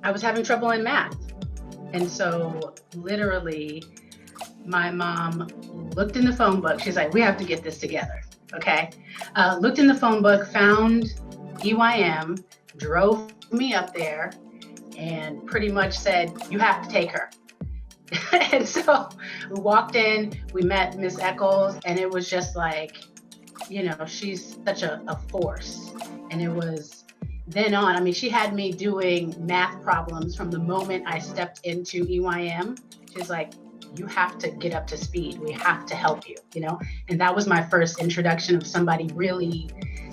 I was having trouble in math. And so literally my mom looked in the phone book. She's like, we have to get this together. Okay. Looked in the phone book, found EYM, drove me up there, and pretty much said, you have to take her. And so we walked in, we met Miss Echols, and it was just like, she's such a force. And it was then on, I mean, she had me doing math problems from the moment I stepped into EYM. She's like, you have to get up to speed. We have to help you, And that was my first introduction of somebody really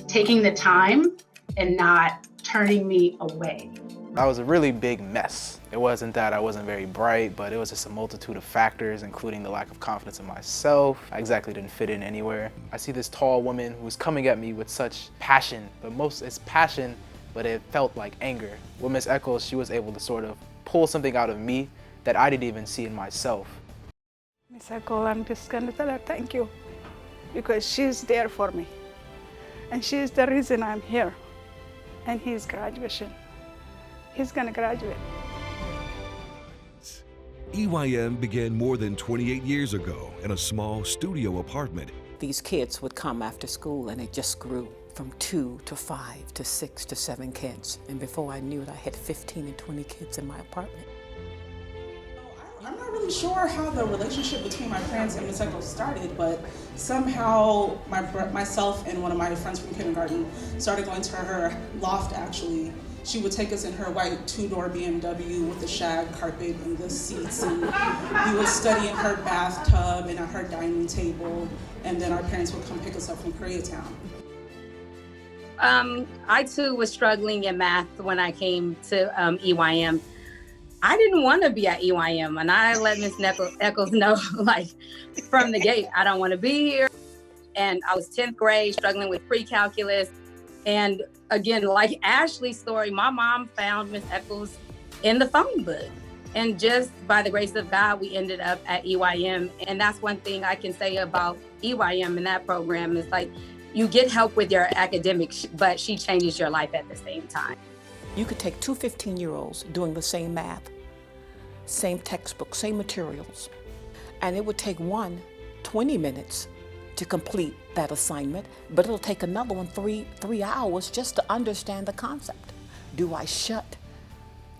taking the time and not turning me away. I was a really big mess. It wasn't that I wasn't very bright, but it was just a multitude of factors, including the lack of confidence in myself. I exactly didn't fit in anywhere. I see this tall woman who's coming at me with such passion, but it's passion, but it felt like anger. With Miss Echols, she was able to sort of pull something out of me that I didn't even see in myself. Miss Echols, I'm just gonna tell her thank you, because she's there for me. And she's the reason I'm here. And his graduation. He's gonna graduate. EYM began more than 28 years ago in a small studio apartment. These kids would come after school and it just grew from 2 to 5 to 6 to 7 kids. And before I knew it, I had 15 and 20 kids in my apartment. I'm not really sure how the relationship between my parents and Miss Echols started, but somehow myself and one of my friends from kindergarten started going to her loft, actually. She would take us in her white 2-door BMW with the shag carpet and the seats, and we would study in her bathtub and at her dining table, and then our parents would come pick us up from Koreatown. I too was struggling in math when I came to EYM. I didn't want to be at EYM, and I let Miss Echols know, like, from the gate, I don't want to be here. And I was 10th grade, struggling with pre-calculus. And again, like Ashley's story, my mom found Miss Echols in the phone book. And just by the grace of God, we ended up at EYM. And that's one thing I can say about EYM and that program is, like, you get help with your academics, but she changes your life at the same time. You could take 2 15-year-olds doing the same math, same textbook, same materials, and it would take one 20 minutes to complete that assignment, but it'll take another one three hours just to understand the concept. Do I shut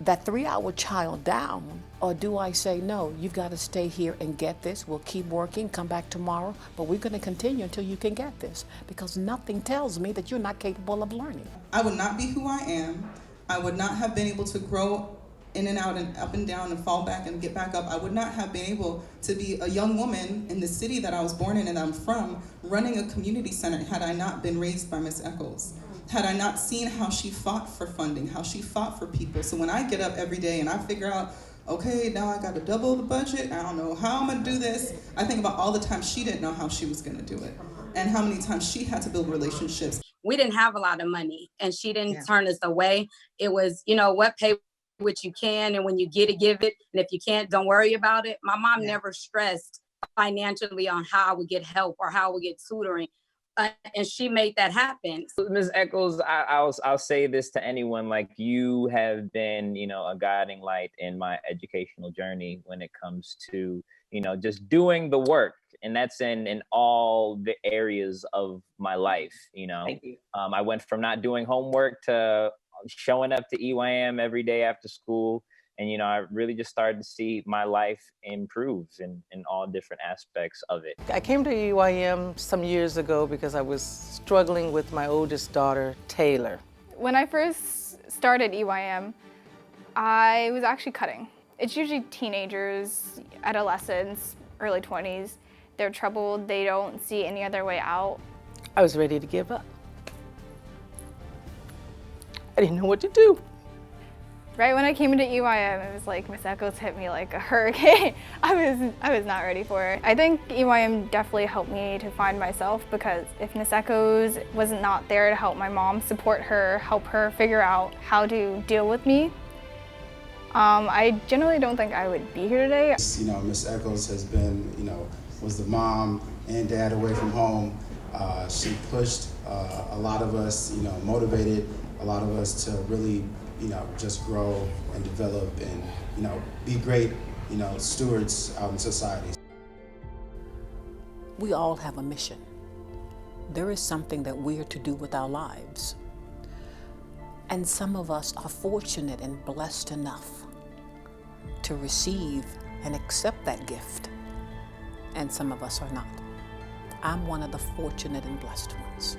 that 3-hour child down, or do I say, no, you've got to stay here and get this, we'll keep working, come back tomorrow, but we're going to continue until you can get this, because nothing tells me that you're not capable of learning. I would not be who I am. I would not have been able to grow in and out and up and down and fall back and get back up. I would not have been able to be a young woman in the city that I was born in and I'm from, running a community center, had I not been raised by Miss Echols. Had I not seen how she fought for funding, how she fought for people. So when I get up every day and I figure out, okay, now I got to double the budget, I don't know how I'm gonna do this, I think about all the times she didn't know how she was gonna do it, and how many times she had to build relationships. We didn't have a lot of money, and she didn't turn us away. It was, what, pay what you can, and when you get it, give it, and if you can't, don't worry about it. My mom never stressed financially on how I would get help or how I would get tutoring. And she made that happen. Ms. Echols, I'll say this to anyone, like, you have been, a guiding light in my educational journey when it comes to, just doing the work. And that's in all the areas of my life, Thank you. I went from not doing homework to showing up to EYM every day after school. And, I really just started to see my life improve in all different aspects of it. I came to EYM some years ago because I was struggling with my oldest daughter, Taylor. When I first started EYM, I was actually cutting. It's usually teenagers, adolescents, early 20s. They're troubled, they don't see any other way out. I was ready to give up. I didn't know what to do. Right when I came into EYM, it was like Miss Echols hit me like a hurricane. I was not ready for it. I think EYM definitely helped me to find myself, because if Miss Echols was not there to help my mom, support her, help her figure out how to deal with me, I generally don't think I would be here today. Miss Echols has been, was the mom and dad away from home. She pushed a lot of us, motivated a lot of us to really just grow and develop and, be great, stewards out in society. We all have a mission. There is something that we are to do with our lives. And some of us are fortunate and blessed enough to receive and accept that gift. And some of us are not. I'm one of the fortunate and blessed ones.